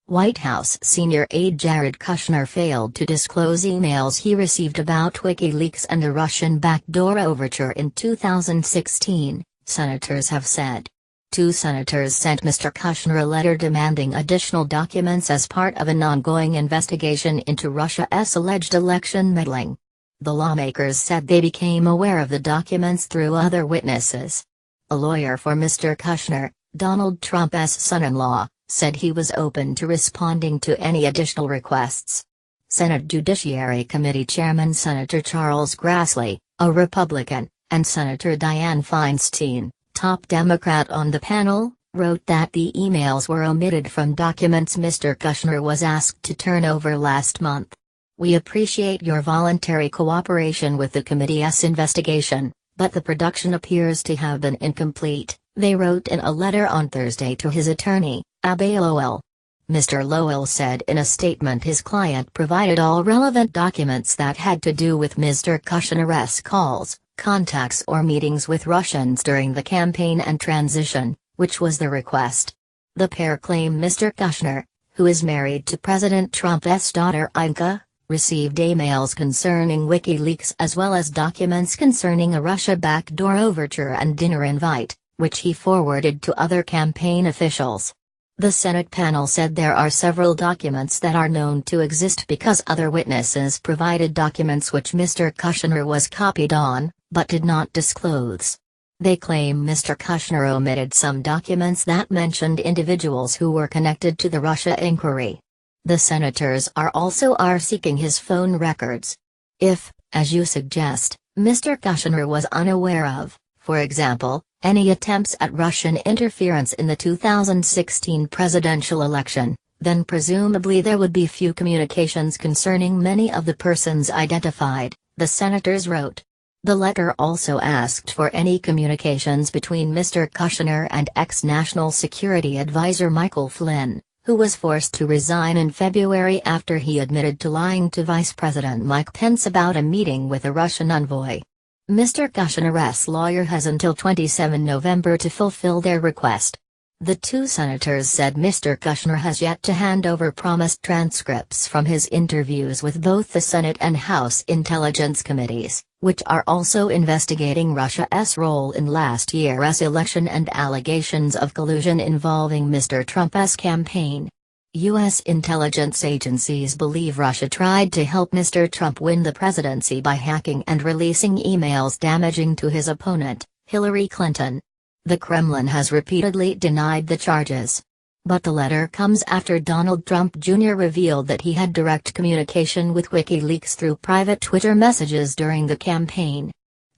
White House senior aide Jared Kushner failed to disclose emails he received about WikiLeaks and a Russian backdoor overture in 2016, senators have said. Two senators sent Mr. Kushner a letter demanding additional documents as part of an ongoing investigation into Russia's alleged election meddling. The lawmakers said they became aware of the documents through other witnesses. A lawyer for Mr. Kushner, Donald Trump's son-in-law, said he was open to responding to any additional requests. Senate Judiciary Committee Chairman Senator Charles Grassley, a Republican, and Senator Dianne Feinstein, top Democrat on the panel, wrote that the emails were omitted from documents Mr. Kushner was asked to turn over last month. "We appreciate your voluntary cooperation with the committee's investigation, but the production appears to have been incomplete," they wrote in a letter on Thursday to his attorney, Abbe Lowell. Mr. Lowell said in a statement his client provided all relevant documents that had to do with Mr. Kushner's calls, contacts or meetings with Russians during the campaign and transition, which was the request. The pair claim Mr. Kushner, who is married to President Trump's daughter Ivanka, received emails concerning WikiLeaks as well as documents concerning a Russia backdoor overture and dinner invite, which he forwarded to other campaign officials. The Senate panel said there are several documents that are known to exist because other witnesses provided documents which Mr. Kushner was copied on, but did not disclose. They claim Mr. Kushner omitted some documents that mentioned individuals who were connected to the Russia inquiry. The senators are seeking his phone records. If, as you suggest, Mr. Kushner was unaware of, for example, any attempts at Russian interference in the 2016 presidential election, then presumably there would be few communications concerning many of the persons identified, the senators wrote. The letter also asked for any communications between Mr. Kushner and ex-National Security Advisor Michael Flynn, who was forced to resign in February after he admitted to lying to Vice President Mike Pence about a meeting with a Russian envoy. Mr. Kushner's lawyer has until 27 November to fulfill their request. The two senators said Mr. Kushner has yet to hand over promised transcripts from his interviews with both the Senate and House Intelligence Committees, which are also investigating Russia's role in last year's election and allegations of collusion involving Mr. Trump's campaign. U.S. intelligence agencies believe Russia tried to help Mr. Trump win the presidency by hacking and releasing emails damaging to his opponent, Hillary Clinton. The Kremlin has repeatedly denied the charges. But the letter comes after Donald Trump Jr. revealed that he had direct communication with WikiLeaks through private Twitter messages during the campaign.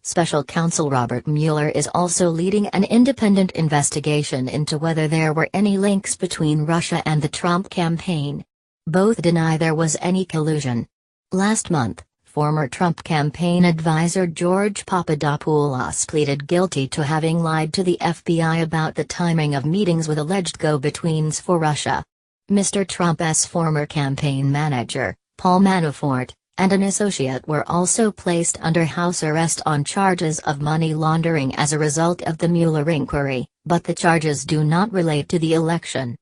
Special Counsel Robert Mueller is also leading an independent investigation into whether there were any links between Russia and the Trump campaign. Both deny there was any collusion. Last month, former Trump campaign advisor George Papadopoulos pleaded guilty to having lied to the FBI about the timing of meetings with alleged go-betweens for Russia. Mr. Trump's former campaign manager, Paul Manafort, and an associate were also placed under house arrest on charges of money laundering as a result of the Mueller inquiry, but the charges do not relate to the election.